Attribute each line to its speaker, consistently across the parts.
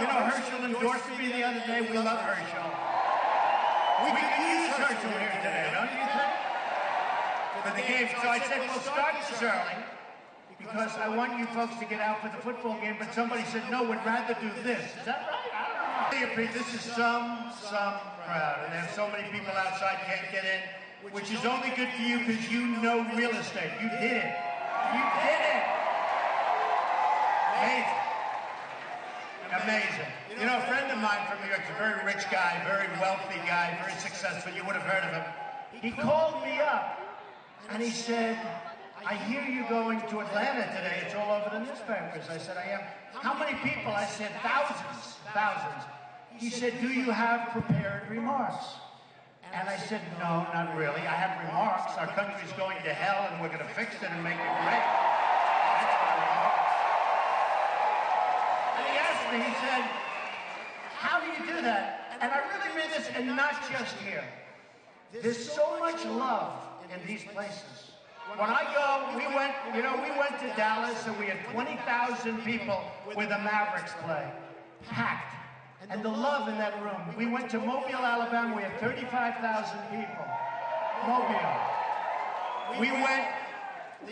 Speaker 1: You know, Herschel endorsed me the other day. We love Herschel. We could use Herschel here today, don't you think? For the game. So I said, we'll start this early because I want you folks to get out for the football game, but somebody said, no, we'd rather do this. Is that right? I don't know. This is some crowd, and there's so many people outside can't get in, which is only good for you because you know real estate. You did it. You did it. Amazing. Amazing. You know, a friend of mine from New York, a very rich guy, very wealthy guy, very successful. You would have heard of him. He called me up and he said, I hear you going to Atlanta today. It's all over the newspapers. I said, I am. How many people? I said, thousands, thousands. He said, do you have prepared remarks? And I said, no, not really. I have remarks. Our country's going to hell and we're going to fix it and make it great. And he asked me, he said, how do you do that? And I really mean this, and not just here. There's so much love in these places. When I go, we went to Dallas and we had 20,000 people with the Mavericks play, packed. And the love in that room. We went to Mobile, Alabama, we had 35,000 people. Mobile. We went,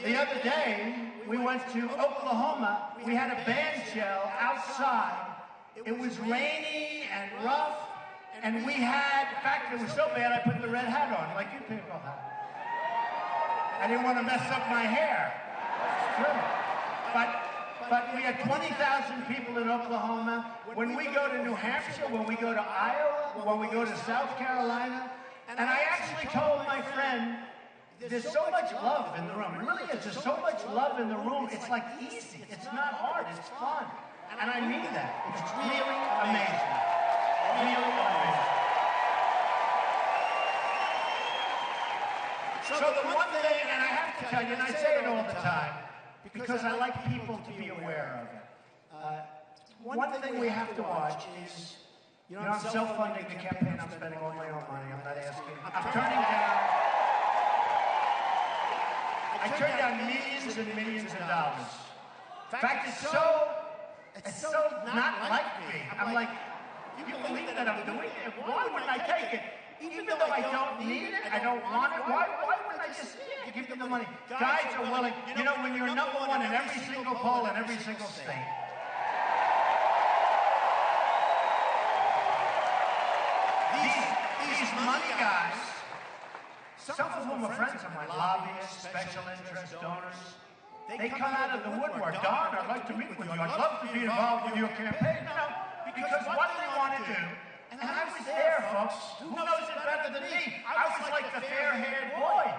Speaker 1: the other day, we went to Oklahoma, we had a band shell outside. It was rainy and rough, and we had, in fact, it was so bad I put the red hat on, like you people have. I didn't want to mess up my hair. It's true. But we had 20,000 people in Oklahoma. When we go to New Hampshire, when we go to Iowa, when we go to South Carolina, and I actually told my friend, there's so much love in the room. It really is. There's so much love in the room. It's like easy. It's not hard. It's fun. And I mean that. It's really amazing. Really amazing. So the one thing, and I have to tell you, and I say it all the time, because I like people to be aware of it. One thing we have to watch is, you know, I'm self-funding the campaign. I'm spending all my own money. I'm not asking. I'm turning down. I turn down millions and millions of dollars. In fact, it's so not like me. I'm like, you believe that I'm doing it? Why wouldn't I take it? Even though I don't need it, I don't want it, why wouldn't I just give them the money? Guys are willing. You know, when you're number one in every single poll in every single state, these money guys, some of whom are friends of mine, lobbyists, special interest donors, they come out of the woodwork. Don, I'd like to meet with you. I'd love to be involved with your campaign. You know, because what do they want to do? And I was there, folks. Who knows it better than me? I was like the fair-haired boy.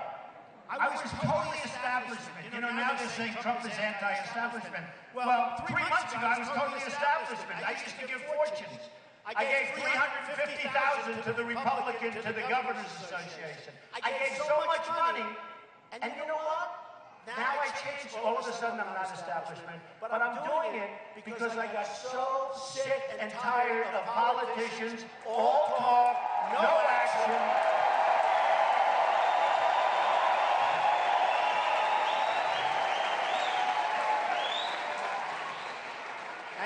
Speaker 1: I was totally establishment. You know, now they're saying Trump is anti-establishment. Well, 3 months ago, I was totally establishment. I used to give fortunes. I gave $350,000 to the Republican, to the Governors Association. I gave so much money. And you know what? Now I changed. All of a sudden, I'm not establishment. But I'm doing it because I got so sick and tired of politicians, all talk, no action.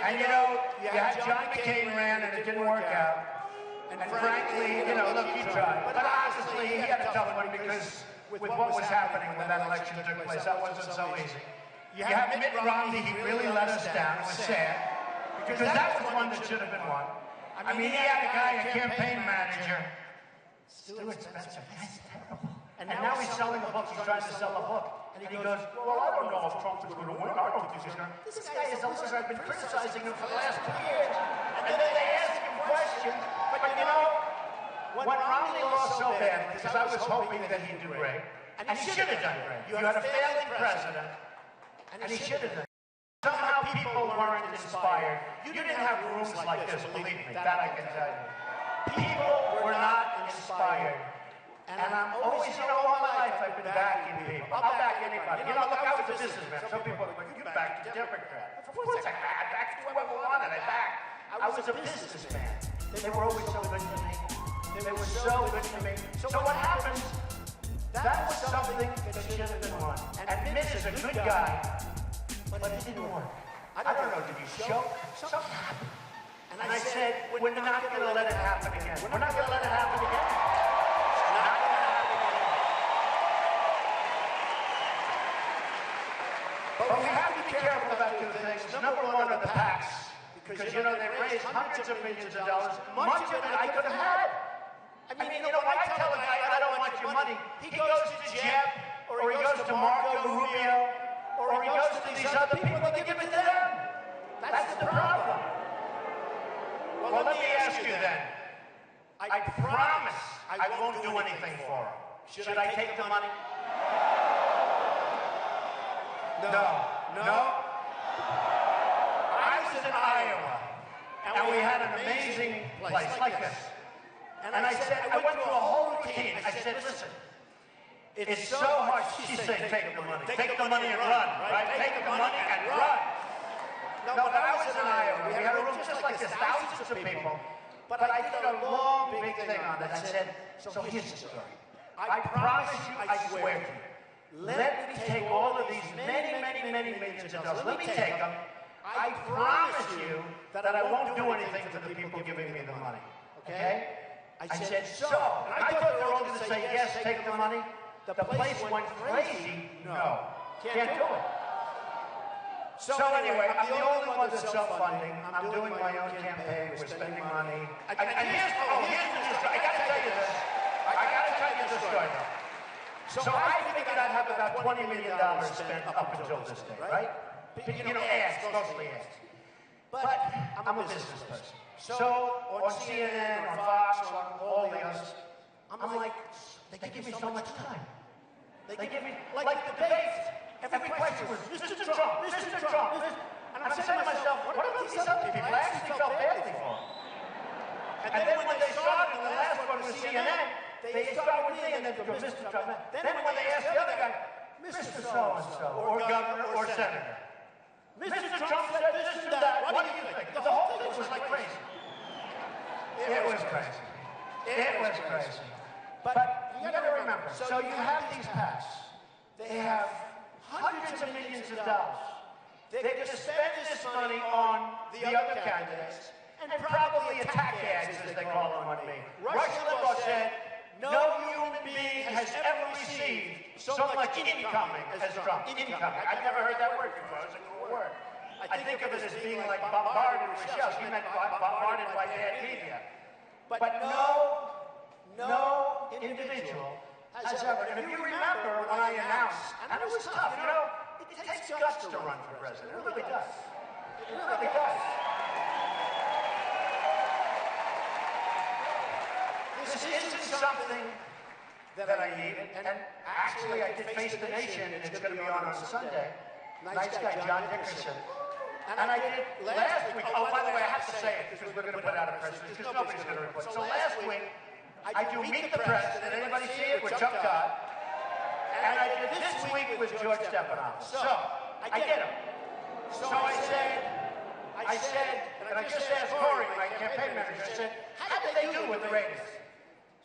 Speaker 1: And you know, you had John McCain ran and it didn't work out. And frankly, you know, look, he tried. But honestly, he had a tough one because with what was happening when that election took place, that wasn't so easy. You have Mitt Romney, he really let us down. It was sad, because that was one that should have been won. I mean, he had a guy, a campaign manager, Stuart Spencer, that's terrible. And now he's selling a book, he's trying to sell a book. And he goes, well, I don't know if Trump is going to win, I don't think he's going to. This guy is a loser, I've been criticizing him for the last 2 years. And then they ask him questions, but you know, when Romney lost so badly, because I was hoping that he'd do great, and he should have done great. You had a failing president, and he should have done great. Somehow people weren't inspired. You didn't have rooms like this, believe me, that I can tell you. People were not inspired. And I'm always, you know, all my life I've been backing people. I'll back anybody. You know, look, I was a businessman. Some people are like, you backed a Democrat. Of course I backed whoever wanted. I was a businessman. They were always so good to me. They were so good to me. So what happens, that was something that should have been won. And Mitt is a good guy, but it didn't work. I don't know, did he choke? Something happened. And I said, we're not going to let it happen again. We're not going to let it happen again. It's not going to happen again. But we have to be careful about two things. Number one are the PACs. Because, you know, they raised hundreds of millions of dollars. Much of it I could have had. I mean, you know, when I tell a guy, I don't want your money, he goes to Jeb, or he goes to Marco Rubio, or he goes to these other people, they give it to them. That's the problem. Well, let me ask you then. I promise I won't do anything for him. Should I take the money? No. I was in Iowa, and we had an amazing place like this. And I said, I went through a whole routine. I said, listen, it's so hard. She said, take the money. Take the money and run, right? Take the money and run. No, but I was in Iowa. We had a room just like this, thousands of people. But I did a long, big thing on it. I said, so here's the story. I promise you, I swear to you, let me take all of these many millions of dollars. Let me take them. I promise you that I won't do anything for the people giving me the money. Okay? I said, so. And I thought they were all going to say, yes, take the money. The place went crazy. No. Can't do it. So anyway, I'm the only one that's self-funding. I'm doing my own campaign. We're spending money. And here's the story. I got to tell you this. I got to tell you this story, though. So I figured I'd have about $20 million spent up until this day, right? You know, ads, mostly ads. But I'm a business person. So on CNN, on Fox, on all the others, I'm like, they give me so much time. They give me, like the debate. Every question was, Mr. Trump. And I'm saying to myself, what about these other people? I actually felt badly for them. And then when they started, the last one was CNN, they started with me and then go, Mr. Trump. Then when they asked the other guy, Mr. So-and-so, or governor, or senator, Mr. Trump said this and that, what do you think? The whole thing was like crazy. It was crazy. It was crazy. But you got to remember, so you have these PACs. They have hundreds of millions of dollars. They're going to spend this money on the other candidates and probably attack ads, as they call them, on me. Rush Limbaugh said, no human being has ever received so much incoming as Trump. Incoming. I've never heard that word before. It's a cool word. I think of it as being like bombarded with shells. He meant bombarded by bad media. But no individual has ever. And if you remember when I announced, and it was tough, you know, it takes guts to run for president. It really does. It really does. This isn't something that I needed. And actually, I did Face the Nation, and it's going to be on Sunday. Nice guy, John Dickerson. And I did last week. Oh, by the way, I have to say it because we're going to put out a press release because nobody's going to report. So last week, I do Meet the Press. Did anybody see it? With Chuck Todd. And I did this week with George Stephanopoulos. So I did them. So I said, and I just asked Corey, my campaign manager, I said, how did they do with the ratings?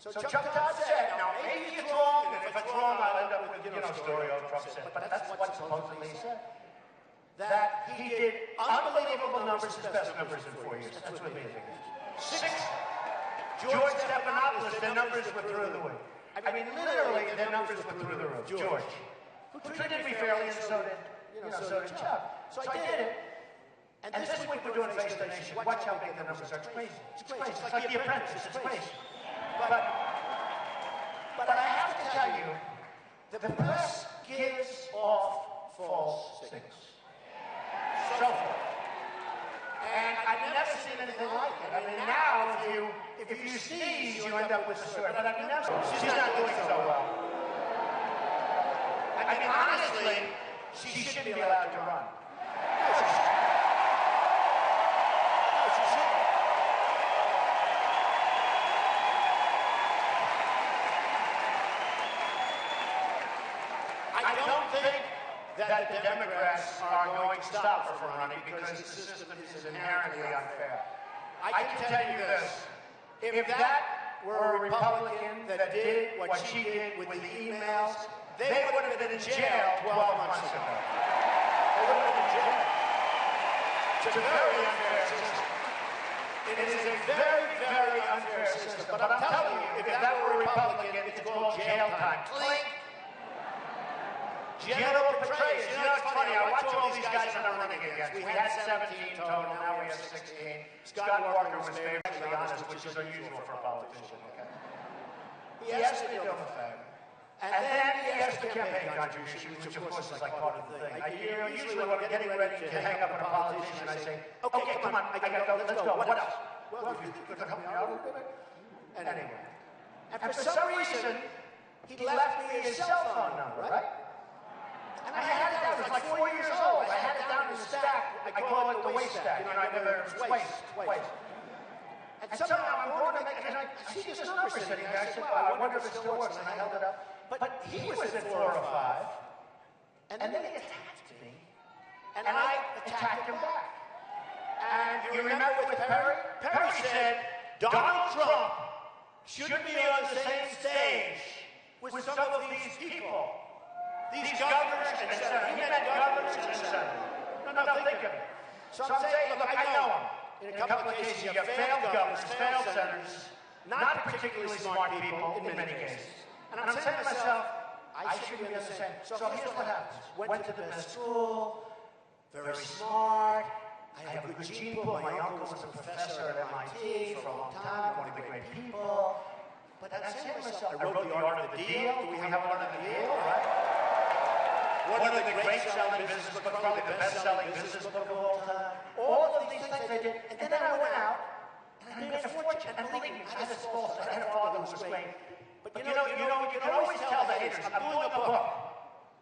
Speaker 1: So Chuck Todd said, now maybe it's wrong, and if it's wrong, I'll end up with, you know, story of Trump said. But that's what supposedly he said. That he did unbelievable numbers, his best numbers in 4 years. That's what amazing is. 6, George Stephanopoulos, their numbers were through the roof. I mean, literally, their numbers were through the roof. George, who treated me fairly, and so did Chuck. So I did it. And this week we're doing Face the Nation. Watch how big the numbers are. It's crazy. It's crazy. It's like The Apprentice. It's crazy. But I have to tell you, the press gives off false signals. So forth. And I've never seen anything like it. I mean, now if you sneeze, you end up with a story. But I've never. She's not doing so well. I mean, honestly, she shouldn't be allowed to run. I don't think that the Democrats are going to stop her from running because the system is inherently unfair. I can tell you this. If that were a Republican that did what she did with the emails, they would have been in jail 12 months ago. They would have been in jail. It's a very unfair system. It is a very, very unfair system. But I'm telling you, if that were a Republican, it's called jail time. Clink. General Petraeus. You know, it's funny. I watch all these guys that I'm running against. We had 17 total. Now we have 16. Scott Walker was famously honest, which is unusual for a politician. Okay? He asked me to do him a favor. And then he asked the campaign contribution, which of course is like part of the thing. Usually when I'm getting ready to hang up on a politician, I say, okay, come on, I gotta go, let's go. What else? Well, you think you could help me out a little bit? Anyway. And for some reason, he left me his cell phone number, right? And I had it down, I was like 4 years old. I had it down in the stack. I call it the waste stack. You know, I never, it's waste. And somehow I'm going to make, and I see this number sitting there. I said, well, I wonder if it still works. And I held it up. But he was at 405, and then he attacked me, and I attacked him back. And you remember with Perry? Perry said, Donald Trump should be on the same stage with some of these people. These governors and senators. He meant governors and senators. No, think of it. So I'm saying, look, I know him. In a couple of cases, you have failed governors, failed senators, not particularly smart people in many cases. And I'm saying to myself, I should be on the same. So here's what happens. Went to the best school, very smart. I have a good gene pool. My uncle was a professor at MIT for a long time, one of the great people. But I'm saying to myself, I wrote The Art of the Deal. Do we have Art of the Deal, right? One of the great selling business books, probably the best-selling business book of all time. All of these things I did. And then I went out, and I made a fortune. And believe me, I had a father who was great. But you know, you can always tell the haters, I'm doing a book.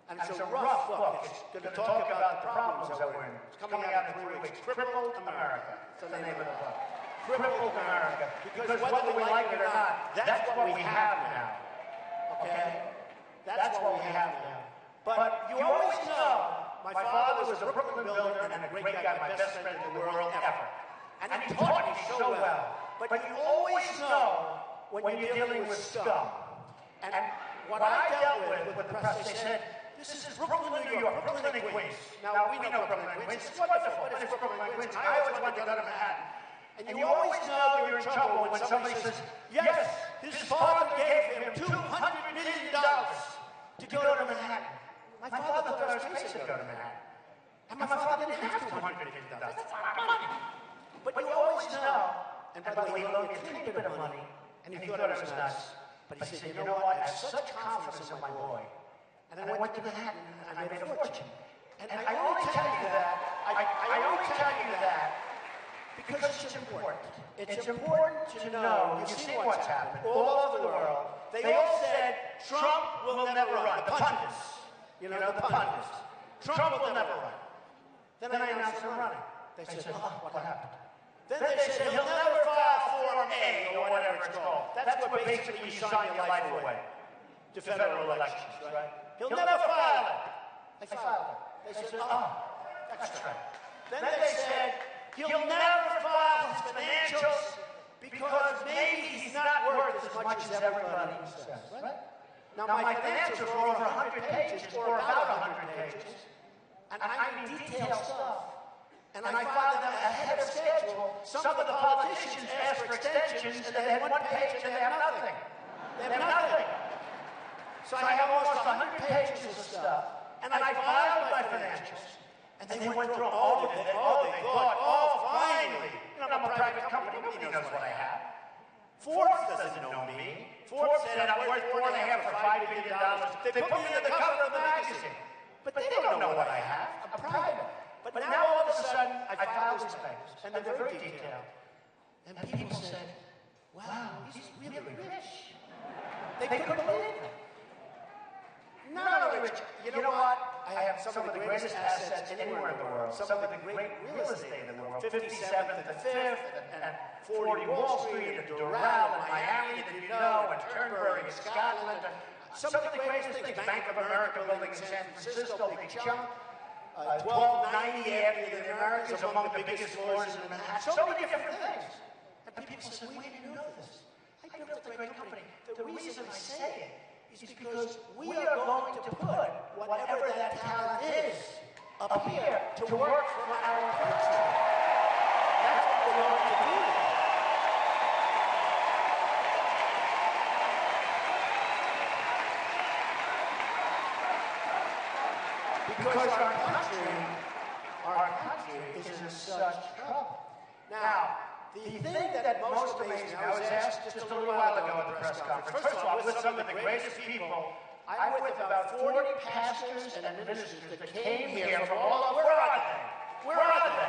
Speaker 1: And it's a rough book. It's going to talk about the problems that we're in. It's coming out in 3 weeks. Crippled America. That's the name of the book. Crippled America. Because whether we like it or not, that's what we have now. Okay? That's what we have now. But you always know, my father was a Brooklyn builder and a great guy, my best friend in the world ever. And he taught me so well. But you always know when you're dealing with scum. And what I dealt with the press, they said, this is Brooklyn, New York, Brooklyn and Queens. Now, we know Brooklyn and Queens. It's wonderful, but it's Brooklyn and Queens. I always wanted to go to Manhattan. And you always know you're in trouble when somebody says, yes, his father gave him $200 million to go to Manhattan. My father thought I was crazy to go to Manhattan. And my father didn't have $200 million. That's a lot of money. But you always know, and by the way, he loaned me a tiny bit of money, and he thought I was nuts. But he said, you know what, I have such confidence in my boy. And I went to Manhattan, and I made a fortune. And I only tell you that, I only tell you that because it's important. It's important to know, you've seen what's happened all over the world. They all said, Trump will never run. The pundits. You know, the pundits. Trump will never run. Then I announced I'm running. They said, oh, what happened? Then they said, he'll never file Form A, or whatever it's called. That's what basically you sign your life away to federal elections, right? He'll never file it. I filed it. They said, oh, that's right. Then they said, he'll never file his financials because maybe he's not worth as much as everybody says, right? Now, my financials were over 100 pages, or about 100 pages, and I mean detailed stuff. And I filed them ahead of schedule. Some of the politicians asked for extensions, and they had 1 page, and they have nothing. They have nothing. So I have almost 100 pages of stuff, and I filed my financials, and they went through all of it. Oh, they thought, oh, finally. You know, I'm a private company. Nobody knows what I have. Forbes doesn't know me. Forbes said I'm worth $4.5 or $5 billion. They put me in the cover of the magazine. But they don't know what I have. I'm private. But now all of a sudden, I filed these papers, and they're very detailed. And people said, wow, he's really rich. They couldn't believe it. Not only rich, you know what? I have some of the greatest assets anywhere in the world. Some of the great real estate in the world. 57th and 5th, and 40 Wall Street, and Doral, and Miami, and and Turnberry, and Scotland. Some of the greatest things. Bank of America building in San Francisco, big chunk. 1290 Avenue in the Americas, among the biggest floors in Manhattan. So many different things. And people say, where did you know this? I built a great company. The reason I say it is because we are going to put whatever that talent is up here to work for our country. That's what we're going to do. Because our country is in such trouble. Now, the thing that most amazed me, I was asked just a little while ago at the press conference. First of all, I'm with some of the greatest people. I'm with about 40 pastors and ministers that came here from all over. Where are they? Where are they?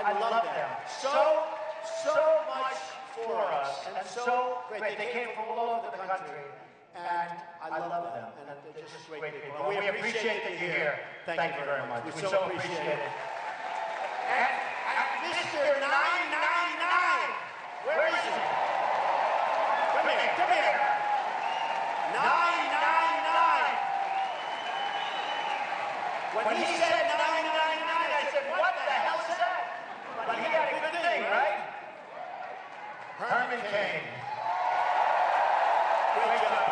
Speaker 1: I love them. So much for us, and so great. They came from all over the country, and I love them. And they're just great people. We appreciate that you're here. Thank you very much. We so appreciate it. And Mr. 999, where is he? Come here. 999. When he said 999, I said, what the hell is that? But he had a good thing, right? Herman Cain. Great job.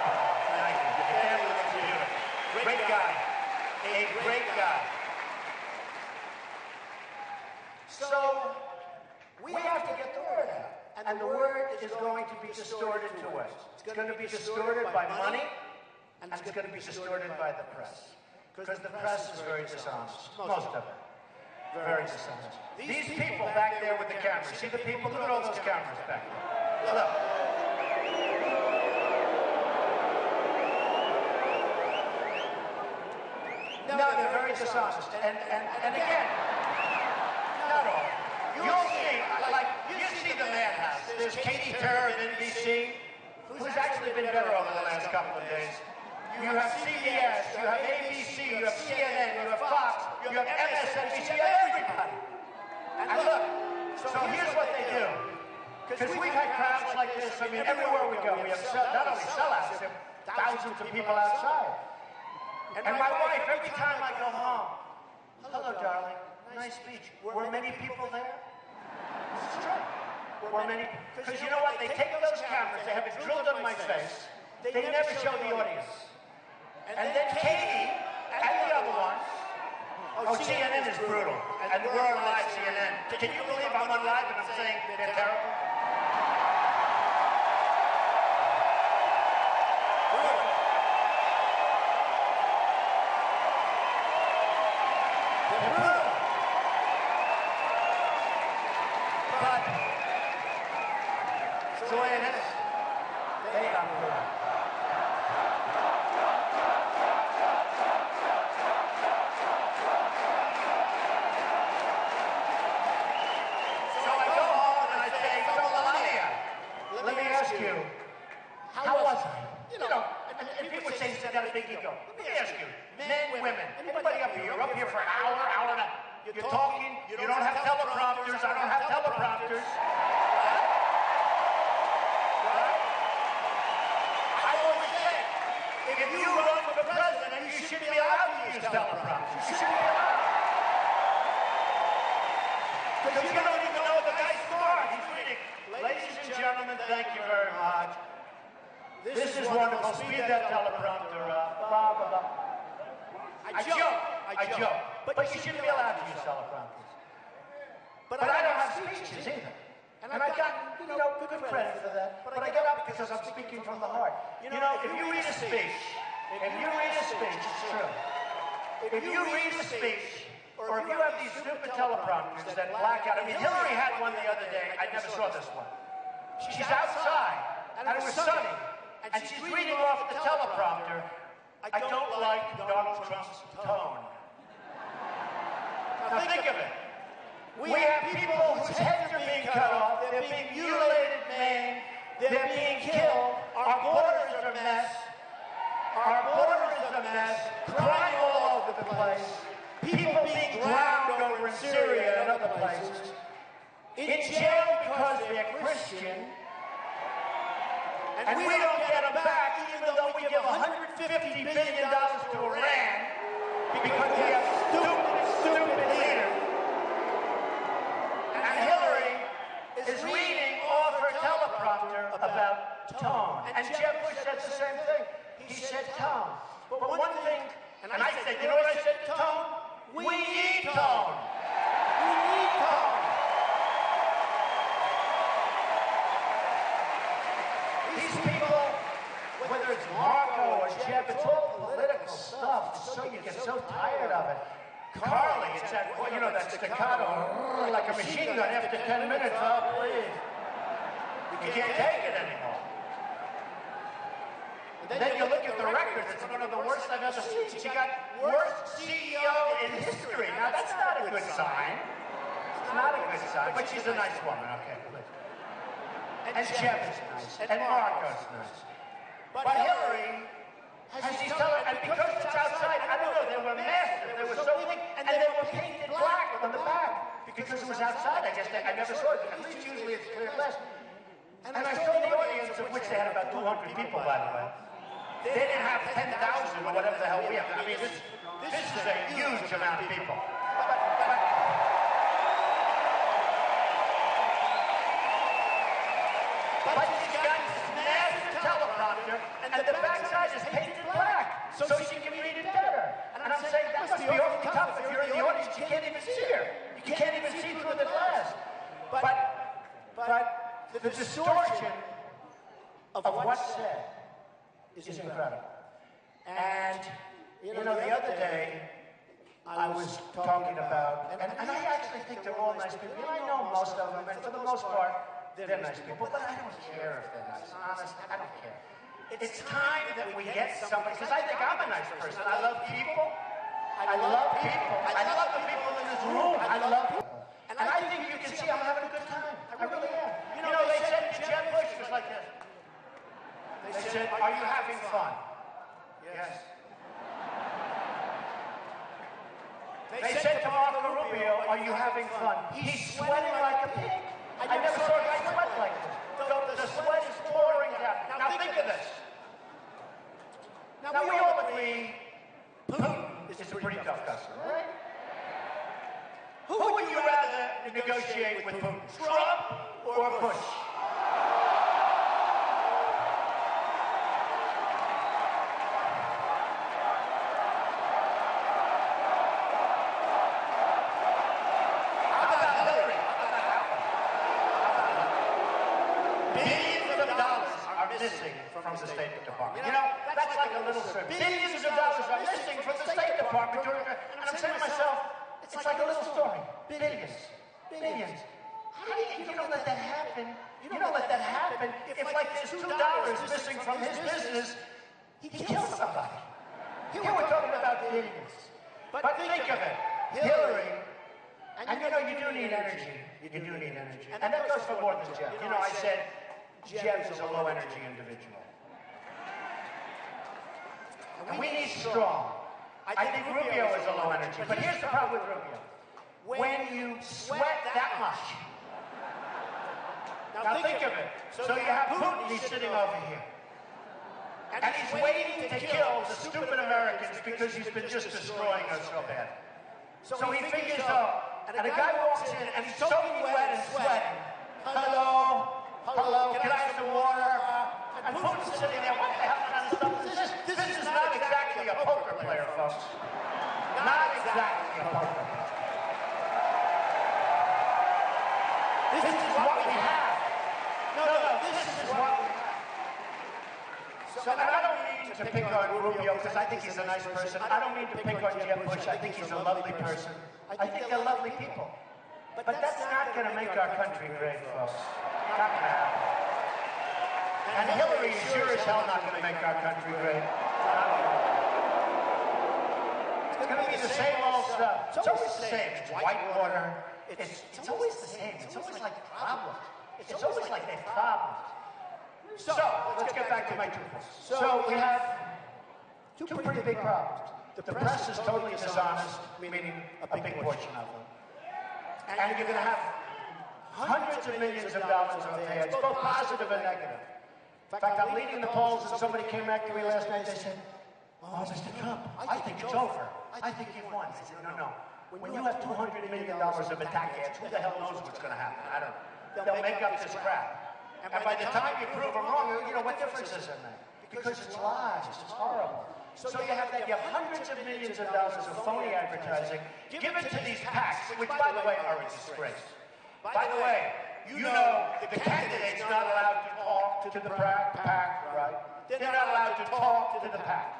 Speaker 1: Thank you. Your family looks beautiful. Great guy. A great guy. So, we have to get the word out. And the word is going to be distorted to us. It's going to be distorted by money, and it's going to be distorted by the press. Because the press is very dishonest. Most of it. Very dishonest. These people back there with the cameras. See the people? Look at all those cameras back there. Look. No, they're very dishonest. And again, not all. You'll see, like, you see the madhouse. There's Katie Turner of NBC, who's actually been better over the last couple of days. You have CBS, you have ABC, you have CNN, you have Fox, you have MSNBC, you have everybody. And look, so here's what they do. Because we've had crowds like this, I mean, everywhere we go, we have not only sellouts, we have thousands of people outside. And my wife, every time I go home, hello, darling, nice beach. Were many people there? It's true. Were many? Because you know what? They take those cameras, they have it drilled on my face. They never show the audience. And then Katie and the other ones. Oh, CNN is brutal. And we're on live CNN. Can you believe I'm on live and I'm saying they're terrible? They're brutal. But it's the way it is. They are brutal. How was it? You know, and people say he's got a big ego. Let me ask you, men, women, anybody up here? You're up here for an hour and a half. You're talking, you don't have teleprompters, I don't have teleprompters. Right? I always say, if you run for president, you should be allowed to use teleprompters. You should be allowed. Because you don't even know the guy's smart. He's reading. Ladies and gentlemen, thank you very much. This is wonderful. Speed that teleprompter up. Blah, blah, blah. I joke. But you shouldn't be allowed to use teleprompters. But I don't have speeches either. And I've gotten, good credit for that. But I get up because I'm speaking from the heart. If you read a speech, it's true. If you read a speech, or if you have these stupid teleprompters that black out. I mean, Hillary had one the other day. I never saw this one. She's outside, and it was sunny. And she's reading off the teleprompter, I don't like Donald Trump's tone. Now think of it. We have people whose heads are being cut off, they're being mutilated, maimed, they're being killed, our borders are a mess, crime all over the place, people being drowned over in Syria and other places, in jail because they're Christian. And we don't get them back, even though we give $150 billion to Iran because we have stupid leaders. And Hillary is reading off her teleprompter about tone. And Jeb Bush said the same thing. He said tone. But one thing, and I said, you know what I said to tone? We need tone. We need tone. These people, whether it's Marco or Jeff, it's all political stuff. So you get so tired of it. Carly, it's that, well, you know, that staccato, like a machine gun after 10 minutes. Oh, please. You can't take it anymore. And then you look at the records, it's one of the worst I've ever seen. She got worst CEO in history. Now, that's not a good sign. It's not a good sign, but she's a nice woman, okay. And Jeff is nice, and Marco's nice. But Hillary, as she's telling, and because it's outside, I don't know, they were massive, they were so big, and they were painted black on the back. Because it was outside, I guess, I never saw it. At least usually it's clear glass. And I saw the audience, of which they had about 200 people, by the way. They didn't have 10,000 or whatever the hell we have. I mean, this is a huge amount of people. But she's got this massive teleprompter, and the backside is painted black, so she can read it better. And I'm saying that must be awfully tough. If you're in the audience, you can't even see her. You can't even see through the glass. But the distortion of what's said is incredible. And, you know, the other day, I was talking about, and I actually think they're all nice people. You know, I know most of them, and for the most part, they're nice people, but I don't care if they're nice. Honestly, I don't care. It's time that we get somebody, because I think I'm a nice person. I love people. I love people. I love the people in this room. I love people. And I think you can see I'm having a good time. I really am. You know, they said to Jeb Bush was like this. They said, are you having fun? Yes. They said to Marco Rubio, are you having fun? He's sweating like a pig. I never saw a guy sweat like this. The sweat is pouring down. Now think of this. Now we all agree Putin is a pretty tough customer, right? Who would you rather negotiate with Putin? Trump or Bush? Missing from the State Department. You know, that's like a little story. Billions of dollars are missing from the State Department. And I'm saying to myself, it's like a little story. Billions. Billions. How do you don't let that happen? You don't let that happen if like there's $2 missing from his business, he kills somebody. Here we're talking about billions. But think of it. Hillary, and you know, you do need energy. You do need energy. And that goes for more than Jeff. You know, I said, Jeb is a low-energy individual. And we need strong. I think Rubio is a low-energy. But here's the problem with Rubio. When you sweat that much. Now think of it. So you have Putin, he's sitting over here. And he's waiting to kill the stupid Americans because he's been just destroying us so bad. So he figures out, and a guy walks in and he's soaking wet and sweating. Hello? Hello, can I have some water? And Putin's sitting there, what the hell kind of stuff is this? This is not exactly a poker player, folks. Not exactly a poker player. This is what we have. No, this is what we have. So, and I don't mean to pick on Rubio, because I think he's a nice person. I don't mean to pick on Jeb Bush. I think he's a lovely person. I think they're lovely people. But that's not going to make our country great, folks. Not going to happen. And Hillary is sure as hell not going to make our country great. It's going to be the same old stuff. It's always the same. It's whitewater. It's always the same. It's always like problems. It's always like they have problems. So, let's get back to my 2 points. So, we have 2 pretty big problems. The press is totally dishonest, meaning a big portion of them. And you're going to have hundreds of millions of dollars of ads, both positive and negative. In fact, I'm leading the polls, and somebody came back to me last night, they said, oh, Mr. Trump, I think it's over. I think you've won. I said, no. When you have $200 million of attack ads, who the hell knows what's going to happen? I don't know. They'll make up this crap. And by the time you prove them wrong, you know, what difference does it make? Because it's lies. It's horrible. So you have hundreds of millions of dollars of phony advertising given to these PACs, which, by the way, are a disgrace. By the way, you know the candidate's not allowed to talk to the PAC, right? they're not allowed to talk to the PAC.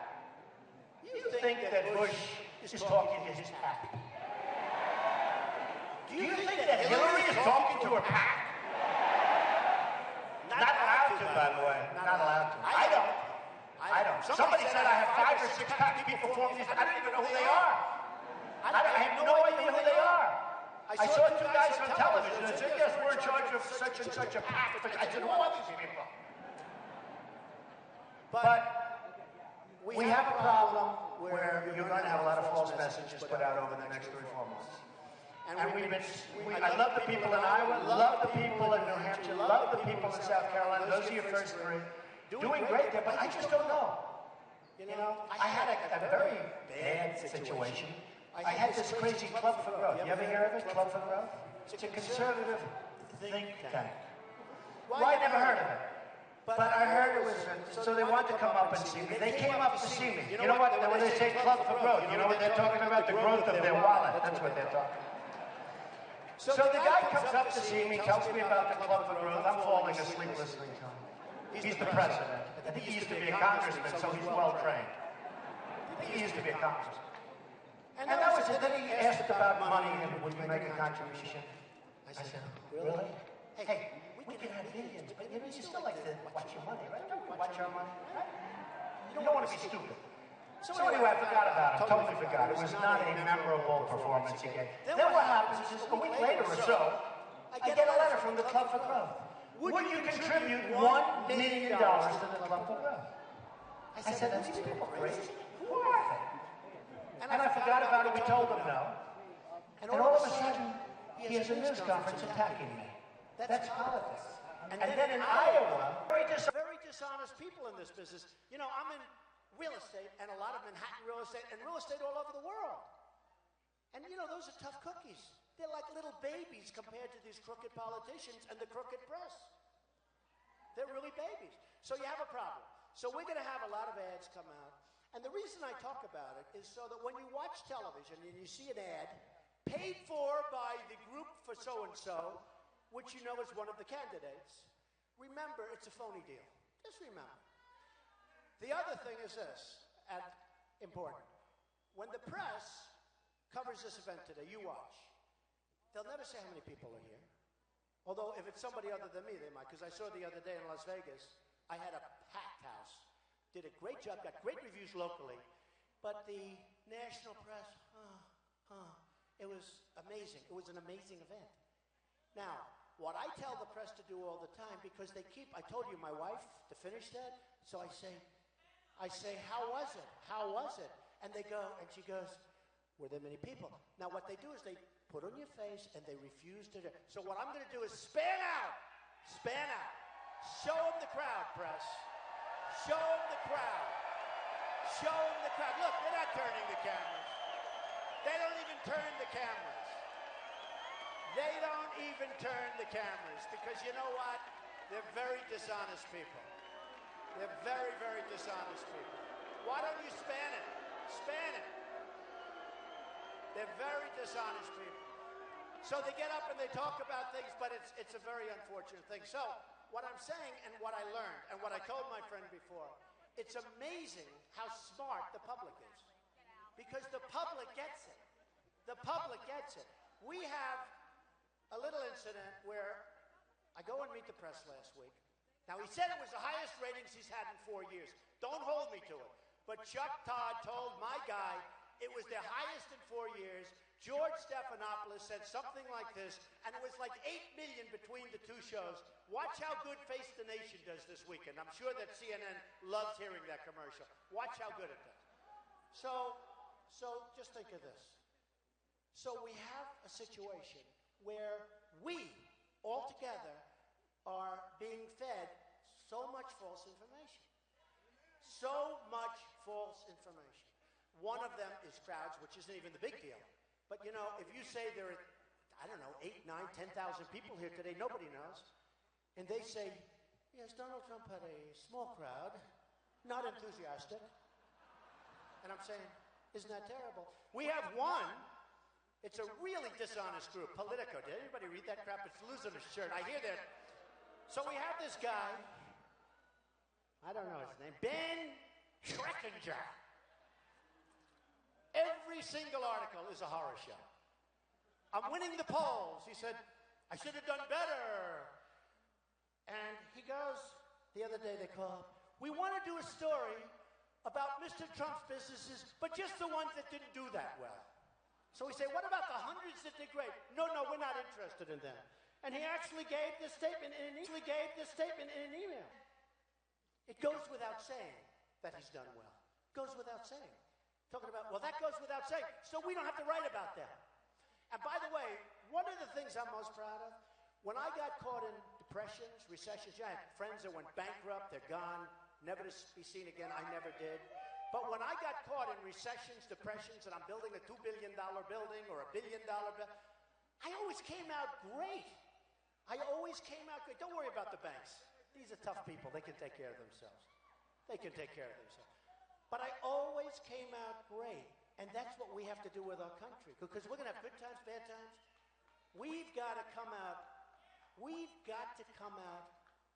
Speaker 1: You think that Bush is talking to his PAC? Do you think that Hillary is talking to her PAC? Not allowed to, by the way. Not allowed to. I don't. Somebody said I have 5 or 6 PAC people for me. I don't even know who they are. I have no idea who they are. I saw 2 guys on television that said, yes, we're in charge of such and such a PAC. I said, who are these people? But we have a problem where you're going to have a lot of false messages put out over the next 3 or 4 months. And I love the people in Iowa, love the people in New Hampshire, love the people in South Carolina. Those are your first 3. Doing great there, but I just don't know. You know, I had a very bad situation. I had this crazy Club for Growth. You ever hear of it, Club for Growth? It's a conservative think tank. Well, I never heard of it. But I heard it was, so they wanted to come up and see me. They came up to see me. You know what, when they say Club for Growth, you know what they're talking about? The growth of their wallet. That's what they're talking about. So the guy comes up to see me, tells me about the Club for Growth. I'm falling asleep listening to him. He's the president. I think he used to be a congressman, so he's well trained. I think he used to be a congressman. And that was it. Then he asked about money and would we make a contribution. I said, really? Hey, we can have millions, but you know, you still like to watch your money, right? Don't we watch our money, right? You don't want to be stupid. So anyway, I forgot about him, totally forgot. It was not a memorable performance he gave. Then what happens is, a week later or so, I get a letter from the Club for Growth. Would you contribute $1 million to the Club for Growth? I said, are these people crazy? Who are they? And I forgot about it, we told him no. And all of a sudden, he has a news conference attacking me. That's politics. And then in Iowa, very dishonest people in this business. You know, I'm in real estate, and a lot of Manhattan real estate, and real estate all over the world. And you know, those are tough cookies. They're like little babies compared to these crooked politicians and the crooked press. They're really babies. So you have a problem. So we're going to have a lot of ads come out. And the reason I talk about it is so that when you watch television and you see an ad paid for by the group for so-and-so, which you know is one of the candidates, remember it's a phony deal. Just remember. The other thing is this, and important. When the press covers this event today, you watch. They'll never say how many people are here. Although if it's somebody other than me, they might. Because I saw the other day in Las Vegas, I had a packed house. Did a great job, got great reviews locally. But the national press, it was amazing. It was an amazing event. Now, what I tell the press to do all the time, because they keep, I told you my wife to finish that, so I say, how was it? How was it? And they go, and she goes, were there many people? Now, what they do is they put on your face, and they refuse to do. So what I'm going to do is span out. Span out. Show them the crowd, press. Show them the crowd. Show them the crowd. Look, they're not turning the cameras. They don't even turn the cameras. They don't even turn the cameras because you know what? They're very dishonest people. They're very, very dishonest people. Why don't you span it? Span it. They're very dishonest people. So they get up and they talk about things, but it's a very unfortunate thing. So what I'm saying and what I learned and what I told my friend before, it's amazing how smart the public is. Because the public gets it. The public gets it. We have a little incident where I go and meet the press last week. Now, he said it was the highest ratings he's had in 4 years. Don't hold me to it. But Chuck Todd told my guy it was their highest in 4 years. George Stephanopoulos said something like this, and it was like 8 million between the 2 shows. Watch how good Face the Nation does this weekend. I'm sure that CNN loves hearing that commercial. Watch how good it does. So just think of this. So we have a situation where we, all together, are being fed so much false information. So much false information. One of them is crowds, which isn't even the big deal. But, you know, if you say there are, I don't know, 8, 9, 10,000 people here today, nobody knows. And they say, yes, Donald Trump had a small crowd, not enthusiastic. And I'm saying, isn't that terrible? We have one. It's a really dishonest group, Politico. Did anybody read that crap? It's losing a shirt. I hear that. So we have this guy I don't know his name. Ben Schreckinger. Every single article is a horror show. I'm winning the polls. He said, I should have done better. And he goes, the other day they call up, we want to do a story about Mr. Trump's businesses, but just the ones that didn't do that well. So we say, what about the hundreds that did great? No, we're not interested in them. And he actually gave this statement in an email. It goes without saying that he's done well. It goes without saying. Talking about, well, that goes without saying, so we don't have to write about that. And by the way, one of the things I'm most proud of, when I got caught in depressions, recessions, I had friends that went bankrupt, they're gone, never to be seen again, I never did. But when I got caught in recessions, depressions, and I'm building a $2 billion building or $1 billion building, I always came out great. I always came out great. Don't worry about the banks. These are tough people. They can take care of themselves. They can take care of themselves. But I always came out great. And that's what we have to do with our country. Because we're going to have good times, bad times. We've got to come out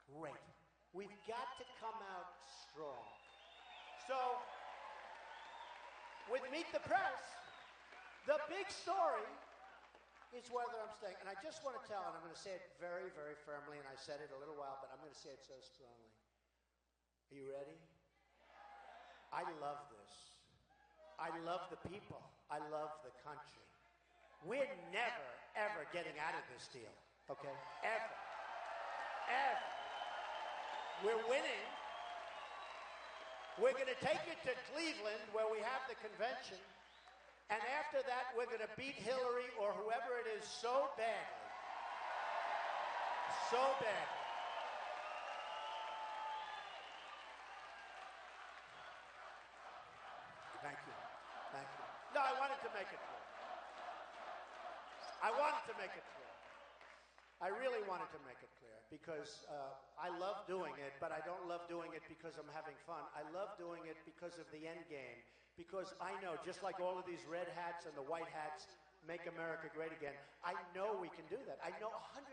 Speaker 1: great. We've got to come out strong. So, with Meet the Press, the big story is whether I'm staying. And I just want to tell, and I'm going to say it very, very firmly, and I said it a little while, but I'm going to say it so strongly. Are you ready? I love this. I love the people. I love the country. We're never, ever getting out of this deal, okay? Ever. Ever. We're winning. We're going to take it to Cleveland where we have the convention. And after that, we're going to beat Hillary or whoever it is so badly. So badly. Thank you. Thank you. No, I wanted to make it clear. I wanted to make it clear. I really wanted to make it clear because I love doing it, but I don't love doing it because I'm having fun. I love doing it because of the end game. Because I know, just like all of these red hats and the white hats make America great again, I know we can do that. I know 100%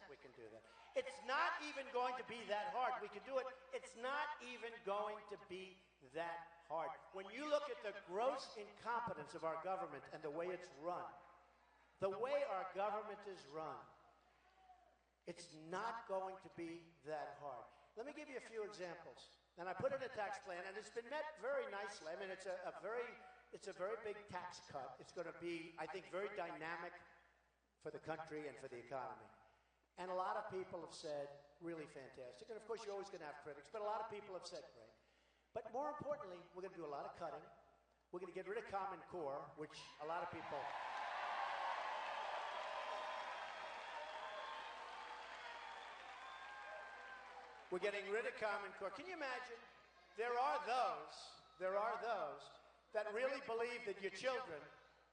Speaker 1: we can do that. It's not even going to be that hard. We can do it. It's not even going to be that hard. When you look at the gross incompetence of our government and the way it's run, the way our government is run, it's not going to be that hard. Let me give you a few examples. And I put in a tax plan, and it's been met very nicely. I mean, it's a very big tax cut. It's going to be, I think, very dynamic for the country and for the economy. And a lot of people have said, really fantastic. And of course, you're always going to have critics, but a lot of people have said, great. But more importantly, we're going to do a lot of cutting. We're going to get rid of Common Core, which a lot of people... We're getting rid of Common Core. Can you imagine? There are those that really believe that your children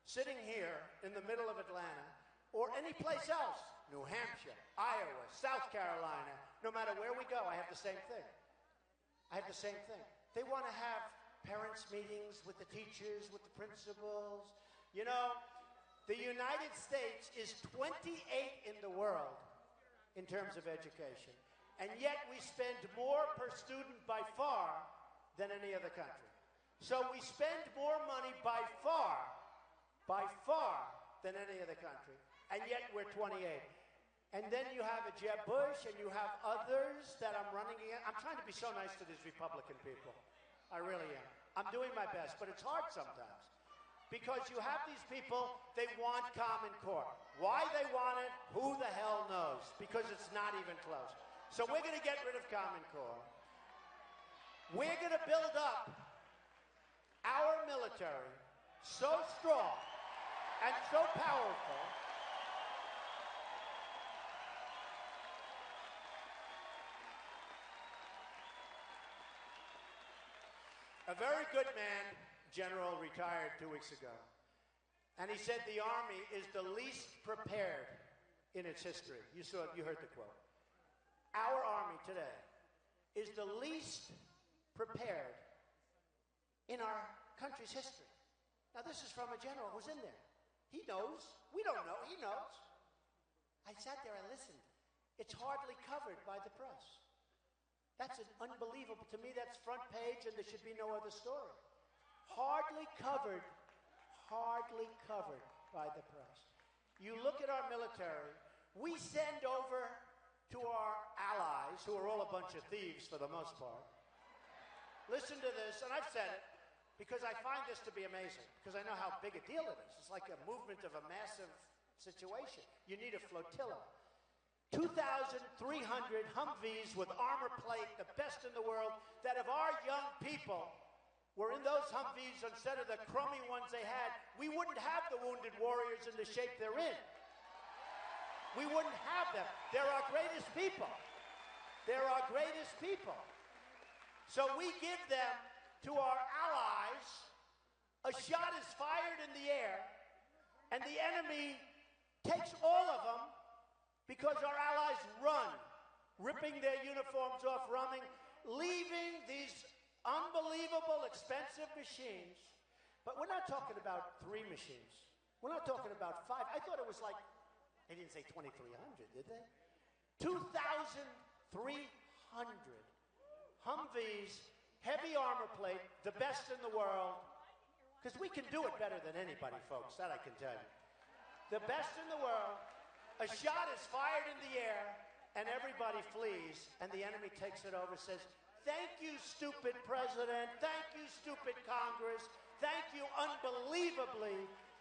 Speaker 1: sitting here in the middle of Atlanta or any place else, New Hampshire, Iowa, South Carolina, no matter where we go, I have the same thing. I have the same thing. They want to have parents' meetings with the teachers, with the principals. You know, the United States is 28 in the world in terms of education. And yet we spend more per student by far than any other country. So we spend more money by far than any other country. And yet we're 28. And then you have a Jeb Bush and you have others that I'm running against. I'm trying to be so nice to these Republican people. I really am. I'm doing my best, but it's hard sometimes. Because you have these people, they want Common Core. Why they want it, who the hell knows? Because it's not even close. So we're going to get rid of Common Core. We're going to build up our military so strong and so powerful a very good man, general, retired 2 weeks ago. And he said the Army is the least prepared in its history. You heard the quote. Our Army today is the least prepared in our country's history. Now, this is from a general who's in there. He knows. We don't know. He knows. I sat there and listened. It's hardly covered by the press. That's an unbelievable. To me, that's front page, and there should be no other story. Hardly covered by the press. You look at our military, we send over to our allies, who are all a bunch of thieves for the most part. Listen to this, and I've said it, because I find this to be amazing, because I know how big a deal it is. It's like a movement of a massive situation. You need a flotilla. 2,300 Humvees with armor plate, the best in the world, that if our young people were in those Humvees instead of the crummy ones they had, we wouldn't have the wounded warriors in the shape they're in. We wouldn't have them. They're our greatest people. They're our greatest people. So we give them to our allies. A shot is fired in the air, and the enemy takes all of them because our allies run, ripping their uniforms off, running, leaving these unbelievable, expensive machines. But we're not talking about 3 machines. We're not talking about 5. I thought it was like, they didn't say 2,300, did they? 2,300 Humvees, heavy armor plate, the best in the world. Because we can do it better than anybody, folks, that I can tell you. The best in the world. A shot is fired in the air, and everybody flees, and the enemy takes it over, says, thank you, stupid president. Thank you, stupid Congress. Thank you, unbelievably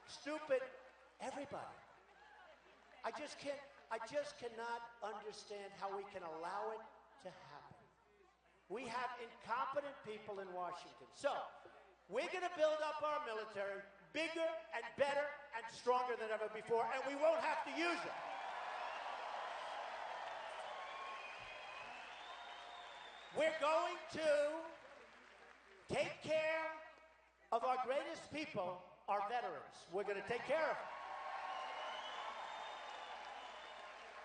Speaker 1: stupid everybody. I just cannot understand how we can allow it to happen. We have incompetent people in Washington. So, we're going to build up our military bigger and better and stronger than ever before, and we won't have to use it. We're going to take care of our greatest people, our veterans. We're going to take care of them.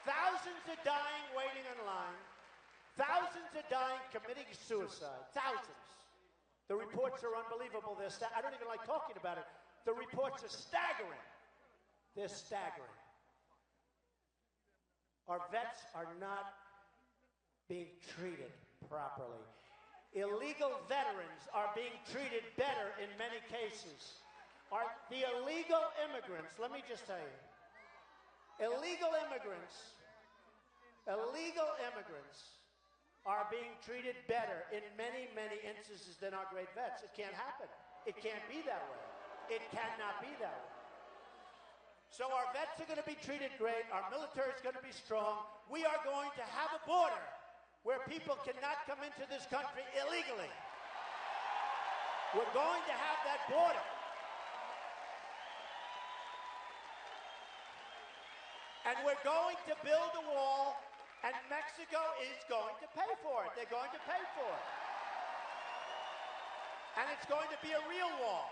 Speaker 1: Thousands are dying waiting in line. Thousands are dying committing suicide. Thousands. The reports are unbelievable. I don't even like talking about it. The reports are staggering. They're staggering. Our vets are not being treated properly. Illegal veterans are being treated better in many cases. The illegal immigrants, let me just tell you, illegal immigrants are being treated better in many, many instances than our great vets. It can't happen. It can't be that way. It cannot be that way. So our vets are going to be treated great. Our military is going to be strong. We are going to have a border where people cannot come into this country illegally. We're going to have that border. And we're going to build a wall, and Mexico is going to pay for it. They're going to pay for it. And it's going to be a real wall.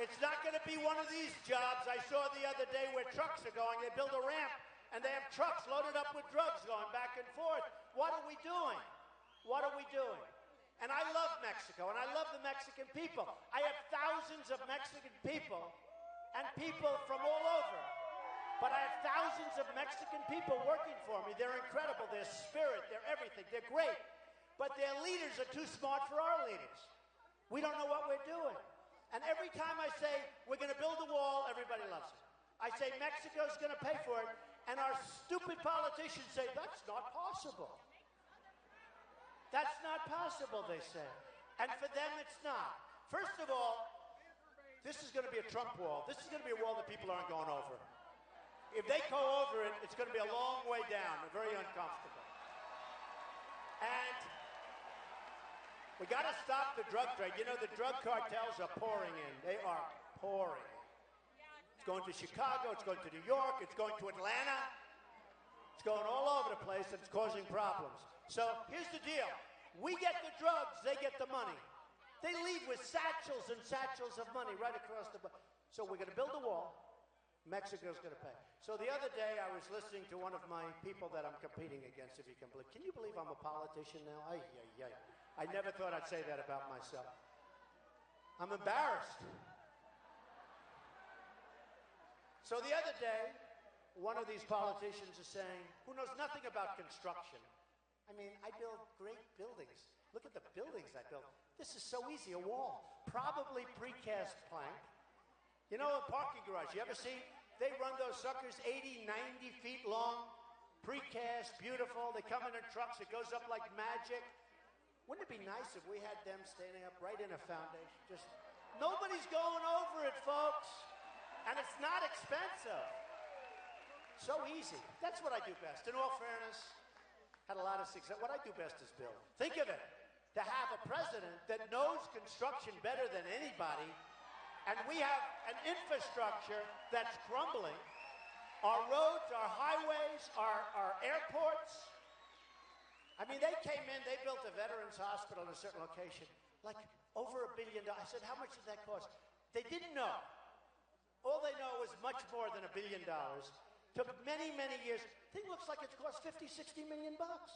Speaker 1: It's not going to be one of these jobs I saw the other day where trucks are going. They build a ramp, and they have trucks loaded up with drugs going back and forth. What are we doing? What are we doing? And I love Mexico, and I love the Mexican people. I have thousands of Mexican people and people from all over. But I have thousands of Mexican people working for me. They're incredible. Their spirit, their everything. They're great. But their leaders are too smart for our leaders. We don't know what we're doing. And every time I say, we're going to build a wall, everybody loves it. I say, Mexico's going to pay for it. And our stupid politicians say, that's not possible. That's not possible, they say. And for them, it's not. First of all, this is going to be a Trump wall. This is going to be a wall that people aren't going over. If they go over it, it's going to be a long way down, very uncomfortable. And we got to stop the drug trade. You know, the drug cartels are pouring in. They are pouring. It's going to Chicago. It's going to New York. It's going to Atlanta. It's going all over the place, and it's causing problems. So here's the deal. We get the drugs. They get the money. They leave with satchels and satchels of money right across the border. So we're going to build a wall. Mexico's going to pay. So the other day, I was listening to one of my people that I'm competing against, if you can believe. Can you believe I'm a politician now? Ay, ay, ay. I never thought I'd say that about myself. I'm embarrassed. So the other day, one of these politicians is saying, who knows nothing about construction, I mean, I build great buildings. Look at the buildings I built. This is so easy, a wall. Probably precast plank. You know, a parking garage, you ever see? They run those suckers 80, 90 feet long, precast, beautiful. They come in trucks, it goes up like magic. Wouldn't it be nice if we had them standing up right in a foundation? Just, nobody's going over it, folks. And it's not expensive. So easy. That's what I do best. In all fairness, had a lot of success. What I do best is build. Think of it. To have a president that knows construction better than anybody, and we have an infrastructure that's crumbling. Our roads, our highways, our airports. I mean, they came in, they built a veterans hospital in a certain location, like over $1 billion. I said, how much did that cost? They didn't know. All they know is much more than $1 billion. Took many, many years. Thing looks like it's cost 50, 60 million bucks.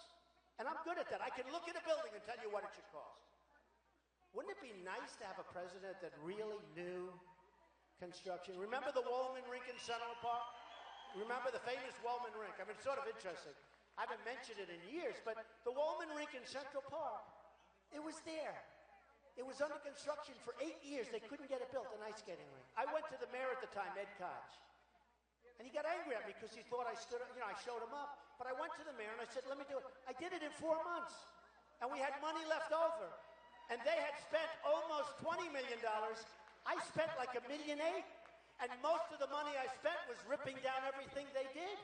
Speaker 1: And I'm good at that. I can look at a building and tell you what it should cost. Wouldn't it be nice to have a president that really knew construction? Remember the Wallman Rink in Central Park? Remember the famous Wallman Rink? I mean, it's sort of interesting. I haven't mentioned it in years, but the Wallman Rink in Central Park, it was there. It was under construction for 8 years. They couldn't get it built, an ice skating rink. I went to the mayor at the time, Ed Koch, and he got angry at me because he thought I stood, I showed him up. But I went to the mayor and I said, let me do it. I did it in 4 months, and we had money left over. And they had spent almost $20 million. I spent like $1.8 million. And most of the money I spent was ripping down everything they did.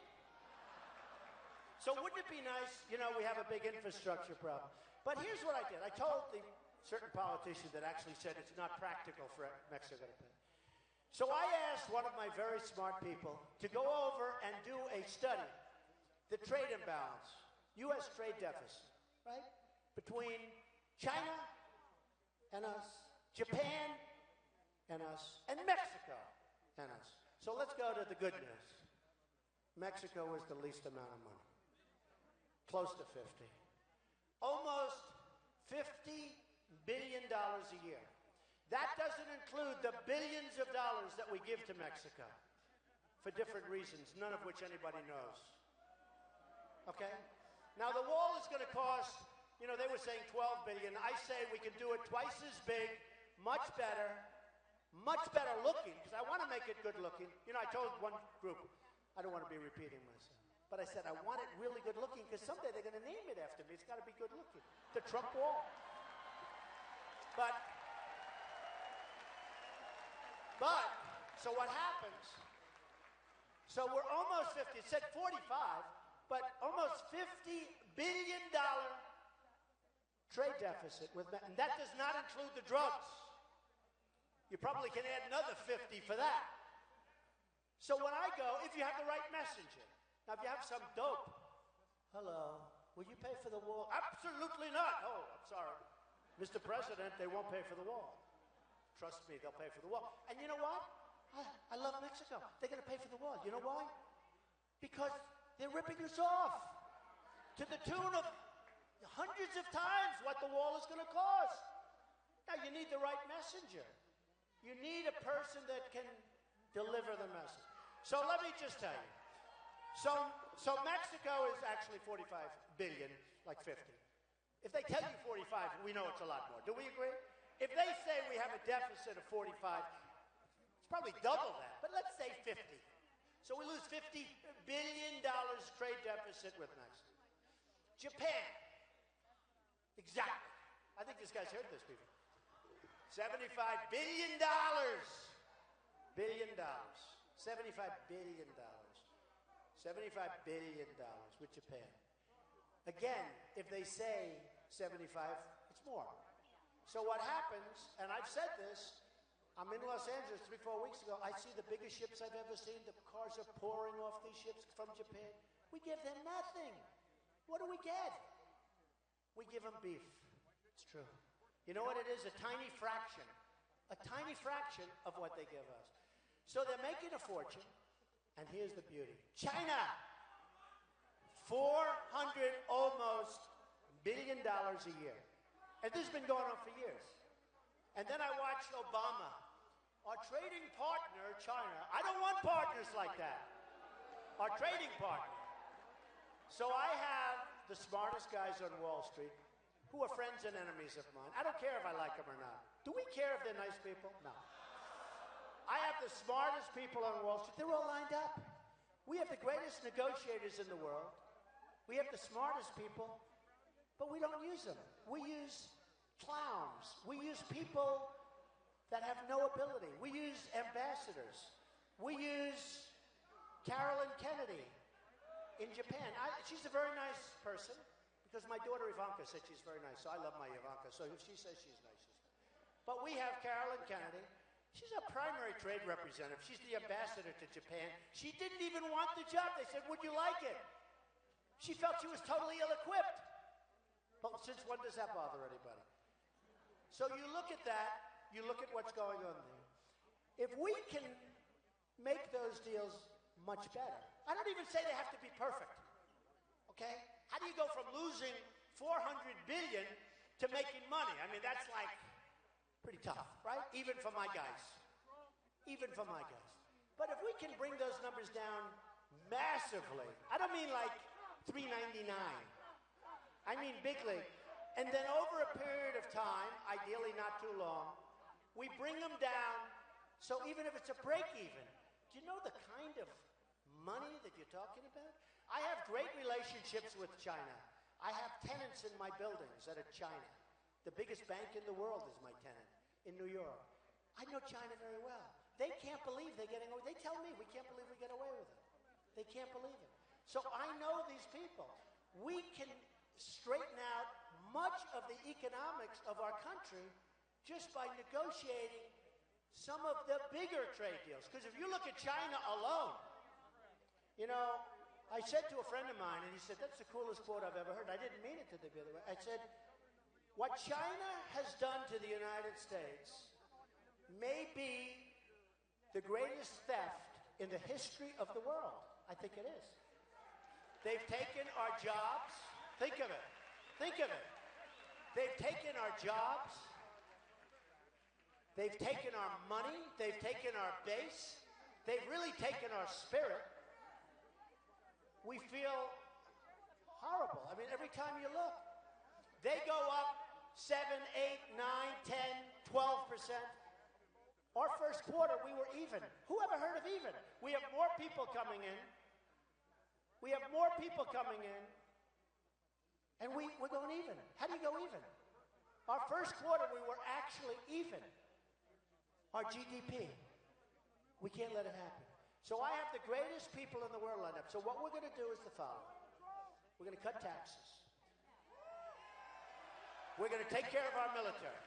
Speaker 1: So wouldn't it be nice, we have a big infrastructure problem. But here's what I did. I told the certain politician that actually said it's not practical for Mexico to pay. So I asked one of my very smart people to go over and do a study, the trade imbalance, U.S. trade deficit, right, between China and us, Japan and us, and Mexico and us. So let's go to the good news. Mexico is the least amount of money. Close to 50. Almost $50 billion a year. That doesn't include the billions of dollars that we give to Mexico for different reasons, none of which anybody knows. Okay? Now the wall is going to cost, they were saying $12 billion. I say we can do it twice as big, much better looking, because I want to make it good looking. I told one group, I don't want to be repeating myself, but I said I want it really good looking because someday they're going to name it after me. It's got to be good looking. The Trump wall. But, so what happens? So we're almost 50. It said 45, but almost $50 billion trade deficit with that. And that does not include the drugs. You probably can add another 50 for that. So when I go, if you have the right messenger. Now, if you have some dope, hello, will you pay for the wall? Absolutely not. Oh, I'm sorry. Mr. President, they won't pay for the wall. Trust me, they'll pay for the wall. And you know what? I love Mexico. They're going to pay for the wall. You know why? Because they're ripping us off to the tune of hundreds of times what the wall is going to cost. Now, you need the right messenger. You need a person that can deliver the message. So let me just tell you. So Mexico is actually 45 billion, like 50. If they tell you 45, we know it's a lot more. Do we agree? If they say we have a deficit of 45, it's probably double that, but let's say 50. So we lose $50 billion trade deficit with Mexico. Japan, exactly. I think this guy's heard this before. $75 billion. $75 billion. $75 billion with Japan. Again, if they say 75, it's more. So what happens, and I've said this, I'm in Los Angeles 3-4 weeks ago, I see the biggest ships I've ever seen. The cars are pouring off these ships from Japan. We give them nothing. What do we get? We give them beef. It's true. You know what it is? A tiny fraction of what they give us. So they're making a fortune, and here's the beauty. China, $400 almost billion a year. And this has been going on for years. And then I watched Obama, our trading partner, China. I don't want partners like that. Our trading partner. So I have the smartest guys on Wall Street who are friends and enemies of mine. I don't care if I like them or not. Do we care if they're nice people? No. I have the smartest people on Wall Street. They're all lined up. We have the greatest negotiators in the world. We have the smartest people, but we don't use them. We use clowns. We use people that have no ability. We use ambassadors. We use Carolyn Kennedy in Japan. She's a very nice person because my daughter Ivanka said she's very nice, so I love my Ivanka. So if she says she's nice, she's nice. But we have Carolyn Kennedy. She's our primary trade representative. She's the ambassador to Japan. She didn't even want the job. They said, would you like it? She felt she was totally ill-equipped. But since when does that bother anybody? So you look at that, you look at what's going on there. If we can make those deals much better, I don't even say they have to be perfect, okay? How do you go from losing $400 billion to making money? I mean, that's like pretty tough, right? Even for my guys. Even for my guys. But if we can bring those numbers down massively, I don't mean like 399. I mean bigly. And then over a period of time, ideally not too long, we bring them down, so even if it's a break even, do you know the kind of money that you're talking about? I have great relationships with China. I have tenants in my buildings that are China. The biggest bank in the world is my tenant in New York. I know China very well. They can't believe they're getting away. They tell me, we can't believe we get away with it. They can't believe it. So I know these people. We can straighten out much of the economics of our country just by negotiating some of the bigger trade deals. Because if you look at China alone, you know, I said to a friend of mine, and he said, that's the coolest quote I've ever heard. I didn't mean it to the other way. I said, what China has done to the United States may be the greatest theft in the history of the world. I think it is. They've taken our jobs. Think of it. Think of it. They've taken our jobs. They've taken our money. They've taken our base. They've really taken our spirit. We feel horrible. I mean, every time you look, they go up 7, 8, 9, 10, 12%. Our first quarter, we were even. Who ever heard of even? We have more people coming in. We have more people coming in. And we're going even. How do you go even? Our first quarter, we were actually even. Our GDP. We can't let it happen. So I have the greatest people in the world lined up. So what we're going to do is the following. We're going to cut taxes. We're going to take care of our military.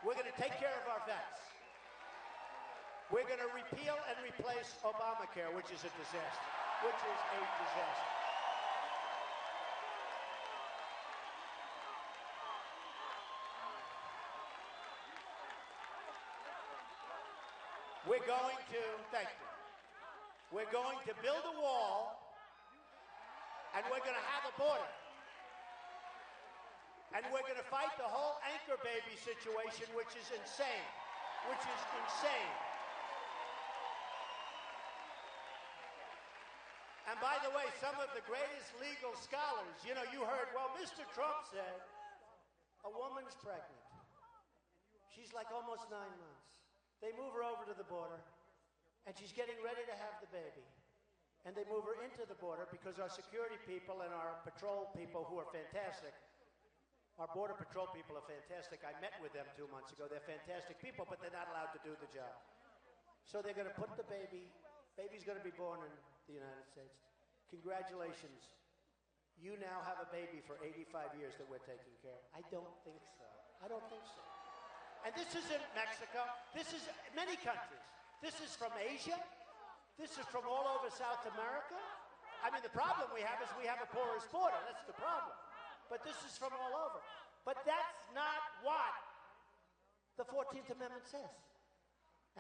Speaker 1: We're going to take care of our vets. We're going to repeal and replace Obamacare, which is a disaster. Which is a disaster. We're going to, thank you, we're going to build a wall, and we're going to have a border. And we're going to fight the whole anchor baby situation, which is insane. Which is insane. And by the way, some of the greatest legal scholars, you know, you heard, well, Mr. Trump said, a woman's pregnant. She's like almost 9 months. They move her over to the border, and she's getting ready to have the baby. And they move her into the border because our security people and our patrol people, who are fantastic, our Border Patrol people are fantastic. I met with them 2 months ago. They're fantastic people, but they're not allowed to do the job. So they're going to put the baby's going to be born in the United States. Congratulations. You now have a baby for 85 years that we're taking care of. I don't think so. I don't think so. And this isn't Mexico. This is many countries. This is from Asia. This is from all over South America. I mean, the problem we have is we have a porous border. That's the problem. But this is from all over. But that's not what the 14th Amendment says.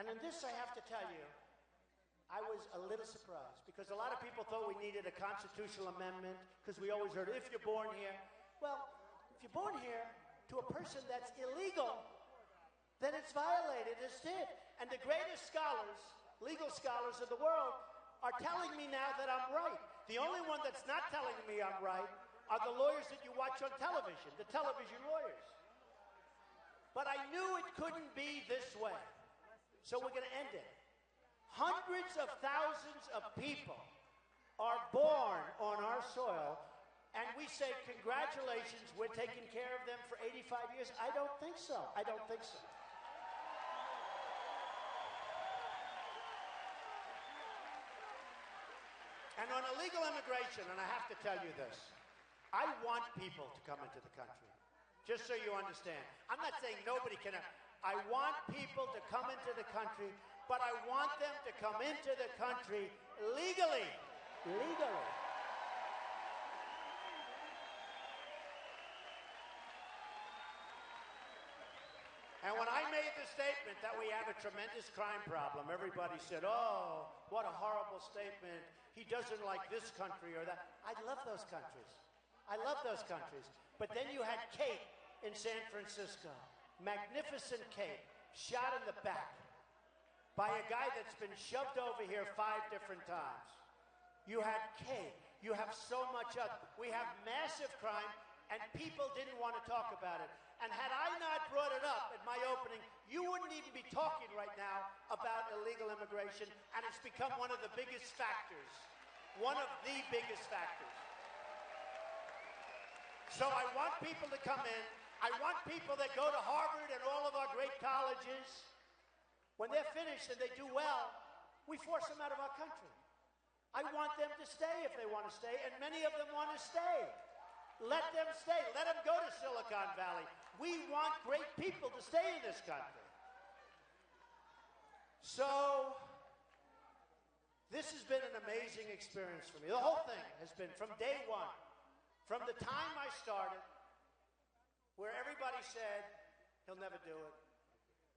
Speaker 1: And in this, I have to tell you, I was a little surprised because a lot of people thought we needed a constitutional amendment because we always heard, if you're born here. Well, if you're born here to a person that's illegal, then it's violated, it's it. And the greatest scholars, legal scholars of the world, are telling me now that I'm right. The only one that's not telling me I'm right are the lawyers that you watch on television, the television lawyers. But I knew it couldn't be this way. So we're going to end it. Hundreds of thousands of people are born on our soil, and we say, congratulations, we're taking care of them for 85 years. I don't think so. I don't think so. And on illegal immigration, and I have to tell you this, I want people to come into the country, just so you understand. I'm not saying nobody can. I want people to come into the country, but I want them to come into the country legally. Legally. And when I made the statement that we have a tremendous crime problem, everybody said, oh, what a horrible statement. He doesn't like this country or that. I love those countries. I love those countries. But then you had Kate in San Francisco. Magnificent Kate, shot in the back by a guy that's been shoved over here 5 different times. You had Kate. You have so much other. We have massive crime, and people didn't want to talk about it. And had I not brought it up at my opening, you wouldn't even be talking right now about illegal immigration, and it's become one of the biggest factors. One of the biggest factors. So I want people to come in. I want people that go to Harvard and all of our great colleges. When they're finished and they do well, we force them out of our country. I want them to stay if they want to stay, and many of them want to stay. Let them stay. Let them go to Silicon Valley. We want great people to stay in this country. So, this has been an amazing experience for me. The whole thing has been, from day one, from the time I started, where everybody said, he'll never do it,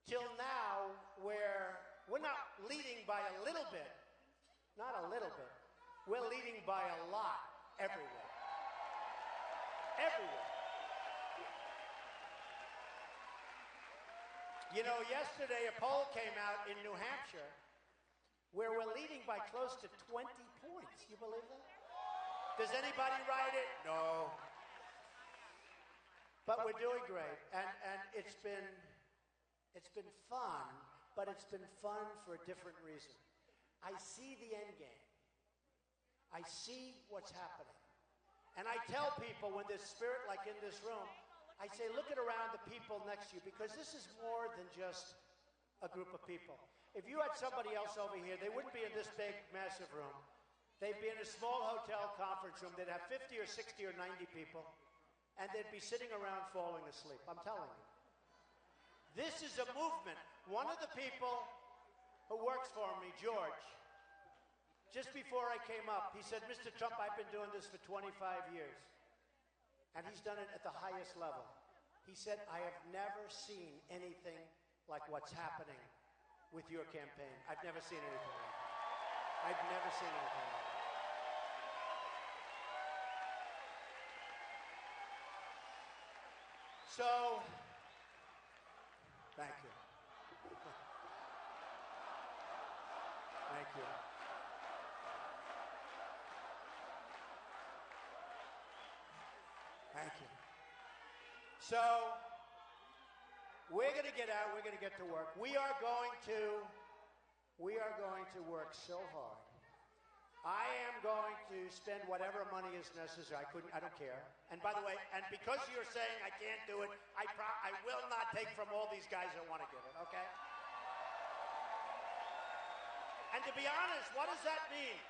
Speaker 1: till now, where we're not leading by a little bit, not a little bit, we're leading by a lot everywhere. Everywhere. You know, yesterday a poll came out in New Hampshire where we're leading by close to 20 points. You believe that? Does anybody write it? No. But we're doing great. And it's been fun, but it's been fun for a different reason. I see the end game. I see what's happening. And I tell people when there's spirit like in this room, I say, look at around the people next to you, because this is more than just a group of people. If you had somebody else over here, they wouldn't be in this big, massive room. They'd be in a small hotel conference room. They'd have 50 or 60 or 90 people, and they'd be sitting around falling asleep. I'm telling you. This is a movement. One of the people who works for me, George, just before I came up, he said, Mr. Trump, I've been doing this for 25 years. And he's done it at the highest level. He said, I have never seen anything like what's happening with your campaign. I've never seen anything like that. I've never seen anything like that. So, thank you. Thank you. Thank you. So, we're going to get out. We're going to get to work. We are going to work so hard. I am going to spend whatever money is necessary. I don't care. And by the way, and because you're saying I can't do it, I will not take from all these guys that want to give it, okay? And to be honest, what does that mean?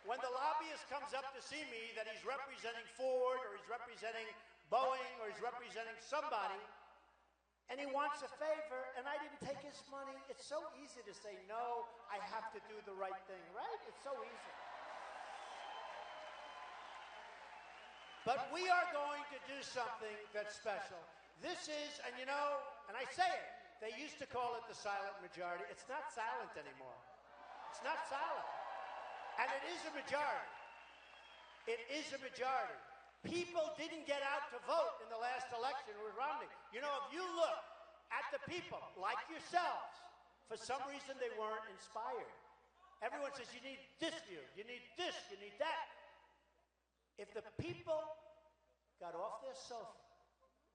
Speaker 1: When the lobbyist comes up to see me that he's representing Ford or he's representing Boeing or he's representing somebody, and he wants a favor, and I didn't take his money, it's so easy to say, no, I have to do the right thing, right? It's so easy. But we are going to do something that's special. This is, and you know, and I say it, they used to call it the silent majority. It's not silent anymore. It's not silent. And it is a majority. It is a majority. People didn't get out to vote in the last election with Romney. You know, if you look at the people, like yourselves, for some reason they weren't inspired. Everyone says you need this view, you need this, you need that.
Speaker 2: If the people got off their sofa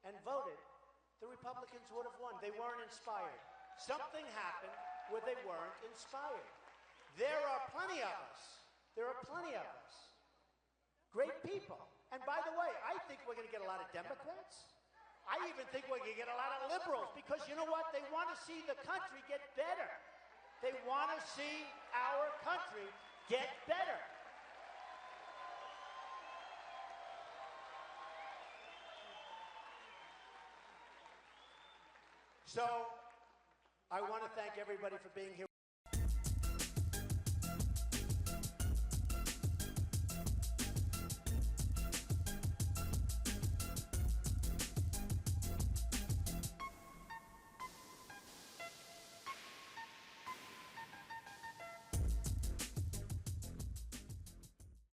Speaker 2: and voted, the Republicans would have won. They weren't inspired. Something happened where they weren't inspired. There are plenty of us. There are plenty of us. Great people. And by the way, I think we're going to get a lot of Democrats. I even think we're going to get a lot of liberals because you know what? They want to see the country get better. They want to see our country get better. So I want to thank everybody for being here.